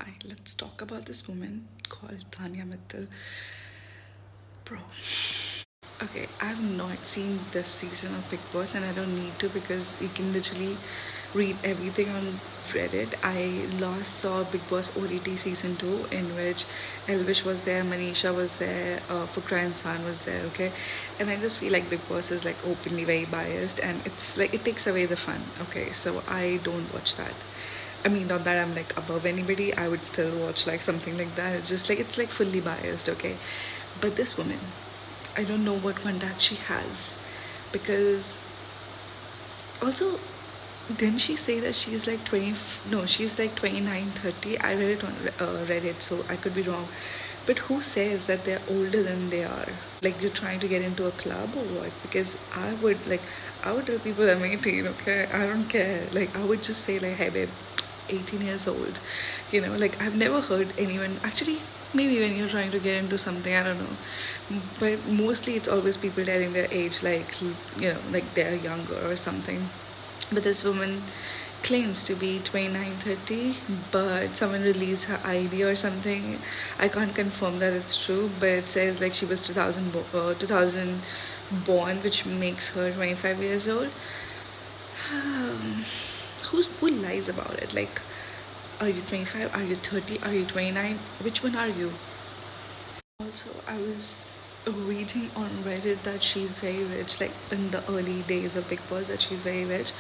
Alright, let's talk about this woman called Tanya Mittal. Bro. Okay, I've not seen this season of Big Boss and I don't need to because you can literally read everything on Reddit. I last saw Big Boss ODT season 2 in which Elvish was there, Manisha was there, Fukra Insan was there, okay? And I just feel like Big Boss is like openly very biased and it's like it takes away the fun, okay? So I don't watch that. I mean, not that I'm like above anybody, I would still watch like something like that. It's just like, it's like fully biased, okay? But this woman, I don't know what contact she has because also, didn't she say that she's like 20? No, she's like 29, 30. I read it on Reddit, so I could be wrong. But who says that they're older than they are? Like you're trying to get into a club or what? Because I would tell people I'm 18, okay? I don't care. Like, I would just say, like, hey, babe, 18 years old. You know, like, I've never heard anyone actually. Maybe when you're trying to get into something, I don't know. But mostly it's always people telling their age, like, like they're younger or something. But this woman claims to be 29, 30, but someone released her ID or something. I can't confirm that it's true, but it says like she was 2000 born, which makes her 25 years old. Who lies about it? Like, are you 25? Are you 30? Are you 29? Which one are you? Also, I was reading on Reddit that she's very rich, like in the early days of Big Boss, that she's very rich,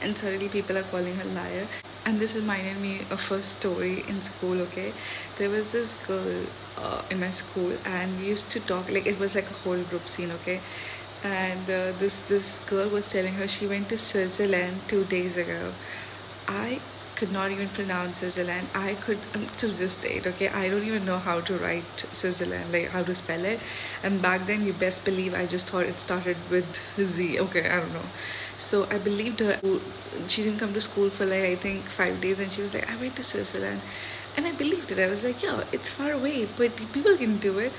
and suddenly people are calling her liar. And this reminded me of a story in school. Okay, there was this girl in my school, and we used to talk like it was like a whole group scene. Okay, and this girl was telling her she went to Switzerland 2 days ago. I could not even pronounce Switzerland. I could to this date, okay, I don't even know how to write Switzerland, like how to spell it. And back then, you best believe I just thought it started with Z. Okay, I don't know. So I believed her. She didn't come to school for like I think 5 days, and she was like, I went to Switzerland, and I believed it. I was like, yeah, it's far away, but people can do it.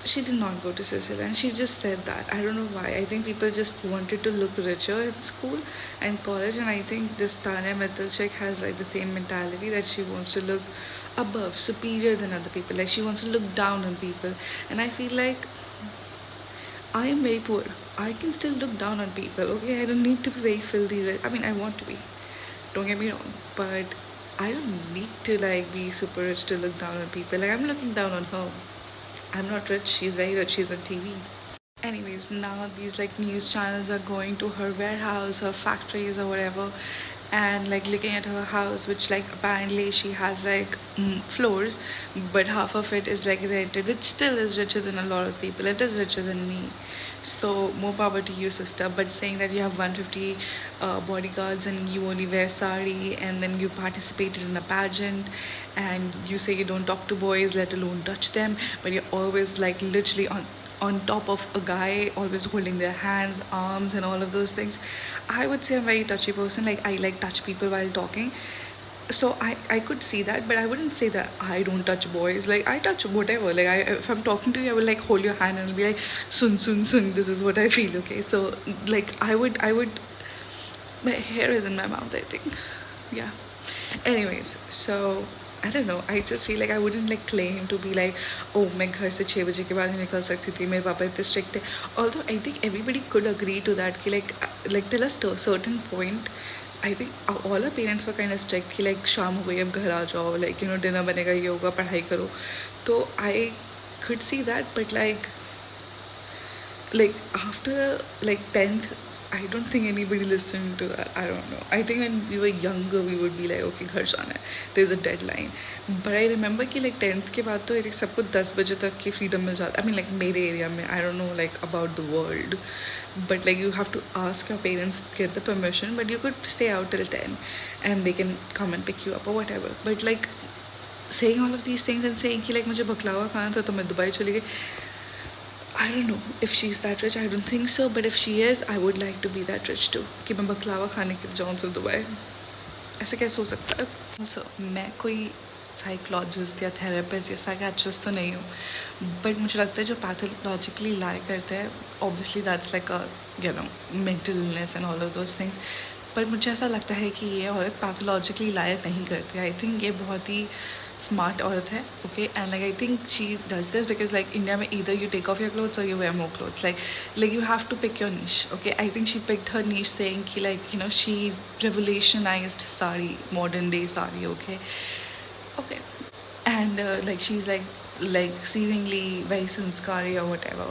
She did not go to Switzerland. She just said that. I don't know why. I think people just wanted to look richer in school and college, and I think this Tanya Mittal chick has like the same mentality that she wants to look above, superior than other people. Like she wants to look down on people, and I feel like I am very poor. I can still look down on people. Okay, I don't need to be very filthy. I mean, I want to be. Don't get me wrong, but I don't need to like be super rich to look down on people. Like I'm looking down on her. I'm not rich. She's very rich. She's on TV. Anyways, now these like news channels are going to her warehouse, her factories, or whatever, and like looking at her house, which like apparently she has like floors, but half of it is like rented, which still is richer than a lot of people. It is richer than me. So more power to you, sister. But saying that you have 150 bodyguards and you only wear sari, and then you participated in a pageant, and you say you don't talk to boys, let alone touch them, but you're always like literally on top of a guy, always holding their hands, arms, and all of those things. I would say I'm a very touchy person. Like I like touch people while talking. So I could see that, but I wouldn't say that I don't touch boys. Like I touch whatever. Like if I'm talking to you, I will like hold your hand and I'll be like, sun sun sun. This is what I feel. Okay, so like I would. My hair is in my mouth, I think. Yeah. Anyways, so I don't know. I just feel like I wouldn't like claim to be like, oh, मैं घर से 6 बजे के बाद नहीं निकल सकती थी. मेरे पापा इतने strict थे. Although I think everybody could agree to that कि like till a certain point, I think all our parents were kind of strict कि like शाम हो गई अब घर आ जाओ, like dinner बनेगा, ये होगा, पढ़ाई करो. तो I could see that, but like after like 10th, I don't think anybody listened to that. I don't know. I think when we were younger, we would be like, okay, घर जाना है. There's a deadline. But I remember कि like 10th के बाद तो I think सबको 10 बजे तक की freedom मिल जाता. I mean like मेरे area में, I don't know like about the world. But like you have to ask your parents to get the permission. But you could stay out till 10, and they can come and pick you up or whatever. But like saying all of these things and saying कि like मुझे बकलावा खाना था तो मैं Dubai चली गई. I don't know if she's that rich. I don't think so. But if she is, I would like to be that rich too. कि मैं बकलावा खाने के लिए जाऊँ से दुबई. ऐसे कैसे हो सकता है? Also, मैं कोई साइकोलॉजिस्ट या थेरेपिस्ट या साइकेट्रिस्ट तो नहीं हूँ, बट मुझे लगता है जो पैथोलॉजिकली लाई करते हैं, obviously that's like a mental illness and all of those things. पर मुझे ऐसा लगता है कि ये औरत पैथोलॉजिकली लायर नहीं करती. आई थिंक ये बहुत ही स्मार्ट औरत है. Okay, and like I think she does this because like India में either you take off your clothes or you wear more clothes. Like you have to pick your niche. Okay, I think she picked her niche saying कि like you know she revolutionized sari, modern day sari. Okay, and like she's like seemingly very sanskari or whatever,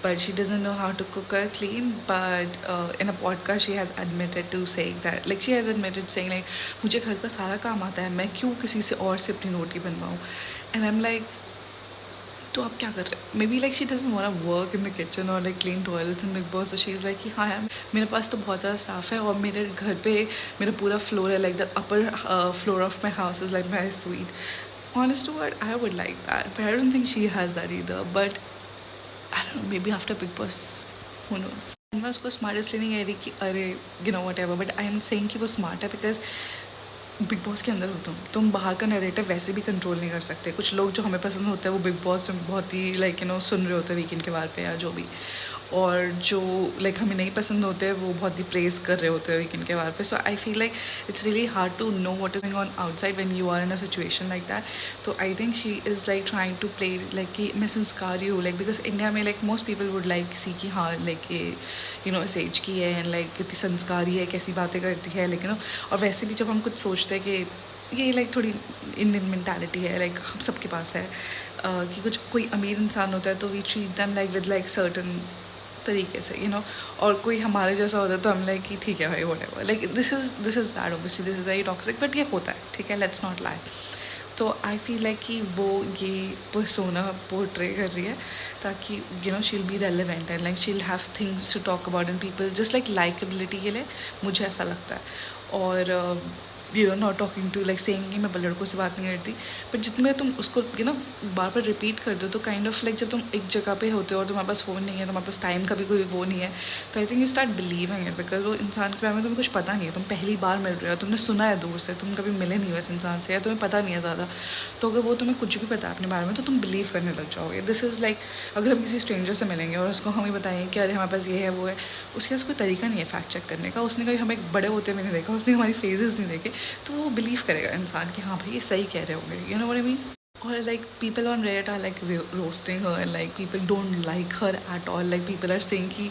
but she doesn't know how to cook or clean. But in a podcast she has admitted to saying that, like she has admitted saying like मुझे घर का सारा काम आता है, मैं क्यों किसी से और से अपनी रोटी बनवाऊँ. And I'm like, तो आप क्या कर रहे हो. Maybe like she doesn't want to work in the kitchen और like clean toilets in Bigg Boss. तो शी इज़ लाइक कि हाँ यार मेरे पास तो बहुत ज़्यादा स्टाफ है और मेरे घर पे मेरा पूरा फ्लोर है, like the upper floor of my house is like my sweet. Honest to word, I would like that, but I don't think she has that either. But I don't know, maybe after Big Boss, who knows. मैं उसको smart इसलिए नहीं कह रही कि अरे you know what ever, but I am saying कि वो स्मार्ट है बिकॉज बिग बॉस के अंदर हो तुम बाहर का नैरेटिव वैसे भी कंट्रोल नहीं कर सकते. कुछ लोग जो हमें पसंद होते हैं वो बिग बॉस में बहुत ही लाइक यू नो सुन रहे होते हैं वीकेंड के बार पे या जो भी, और जो लाइक हमें नहीं पसंद होते हैं वो बहुत ही प्रेज कर रहे होते हैं वीकेंड के बार पे. So I feel like it's really hard to know what is going on outside when you are in a situation like that. तो I think she is like trying to play like कि मैं संस्कारी हूँ, like because India में like most people would like see कि हाँ like ये you know इस एज की है एंड लाइक कितनी संस्कारी है, कैसी बातें करती है, लेकिन और वैसे भी जब हम कुछ सोचते हैं कि ये लाइक थोड़ी इंडियन मेंटालिटी है, लाइक हम सबके पास है कि कुछ कोई अमीर इंसान होता है तो we treat them like with like certain तरीके से यू नो, और कोई हमारे जैसा होता है तो हम लाइक कि ठीक है भाई whatever, like this is that obviously this is very toxic, but ये होता है, ठीक है, लेट्स नॉट लाई. तो आई फील लाइक कि वो ये पर्सोना पोर्ट्रे कर रही है ताकि you know she'll be relevant and like she'll have things to talk about and people just like likeability के लिए, मुझे ऐसा लगता है. और you know not talking to like saying कि मैं लड़कों से बात नहीं करती, बट जितने तुम उसको you know bar bar repeat कर दो तो काइंड ऑफ लाइक जब तुम एक जगह पे होते हो और तुम्हारे पास फ़ोन नहीं है, तुम्हारे पास टाइम का भी कोई वो नहीं है, तो I think you start believing it because वो इंसान के बारे में तुम्हें कुछ पता नहीं है, तुम पहली बार मिल रहे हो, तुमने सुना है दूर से, तुम कभी मिले नहीं हो इस इंसान से या तुम्हें पता नहीं है ज़्यादा. तो अगर वो तुम्हें कुछ भी पता है अपने बारे में तो तुम बिलीव करने लग जाओगे. दिस इज़ लाइक अगर हम किसी स्ट्रेंजर से मिलेंगे और उसको हमें बताएं कि अरे हमारे पास ये है वो है, उसके पास कोई तरीका नहीं है फैक्ट चेक करने का, उसने कभी हमें बड़े होते हुए नहीं देखा, उसने हमारी फेजेस नहीं देखे, तो वो बिलीव करेगा इंसान कि हाँ भाई ये सही कह रहे होंगे, you know what I mean. और like people on Reddit are like roasting her and like people don't like her at all, like people are saying कि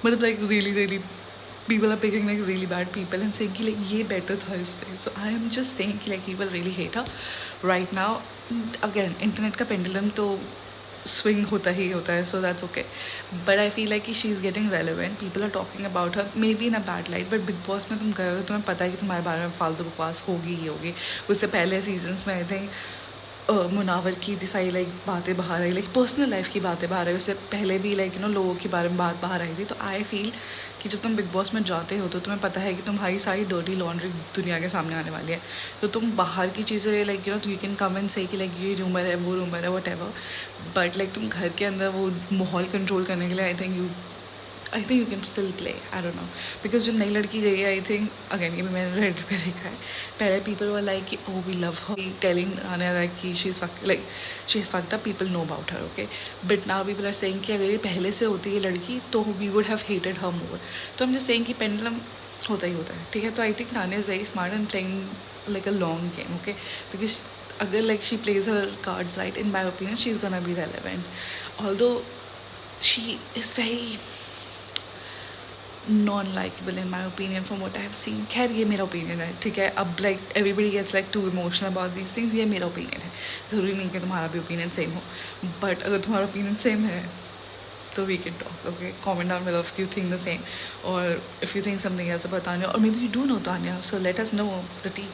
मतलब like really people are picking like really bad people and saying कि like ये better था इससे. So I am just saying कि like people really hate her right now. Again internet का pendulum तो swing होता ही होता है, so that's okay. But I feel like कि she is getting relevant. People are talking about her maybe in a bad light, but Big Boss में तुम गए हो तो तुम्हें पता है कि तुम्हारे बारे में फालतू बकवास होगी ही होगी. उससे पहले सीजन्स में आई थिंक मुनावर की सारी लाइक बातें बाहर आई, लाइक पर्सनल लाइफ की बातें बाहर आई, उससे पहले भी लाइक यू नो लोगों के बारे में बात बाहर आई थी. तो आई फील कि जब तुम बिग बॉस में जाते हो तो तुम्हें पता है कि तुम्हारी सारी डर्टी लॉन्ड्री दुनिया के सामने आने वाली है, तो तुम बाहर की चीज़ें like you know you can come and से कि लाइक ये रूमर है वो रूमर है वट एवर, बट लाइक तुम घर के अंदर वो माहौल कंट्रोल करने के लिए I think you can still play. I don't know because जो नई लड़की गई है आई थिंक अगेन ये भी मैंने रेडिट पे देखा है, पहले पीपल वर लाइक कि oh we love her, telling आने लाइक कि she is fucked up, people know about her, okay, but now people are saying कि अगर ये पहले से होती है लड़की तो we would have hated her more. तो हम जस्ट सेइंग कि पेंडुलम होता ही होता है, ठीक है. तो I think Tania is very smart and playing like a long game, okay, because अगर like she plays her cards right in my opinion she is gonna be relevant, although she is very non likeable in my opinion from what I have seen. खैर ये मेरा opinion है, ठीक है. अब like everybody gets like too emotional about these things, ये मेरा opinion है, ज़रूरी नहीं कि तुम्हारा भी ओपिनियन सेम हो, बट अगर तुम्हारा ओपिनियन सेम है तो we can talk, okay. Comment down below if you think the same or if you think something else about Tania, or maybe you do know Tania, so let us know the T.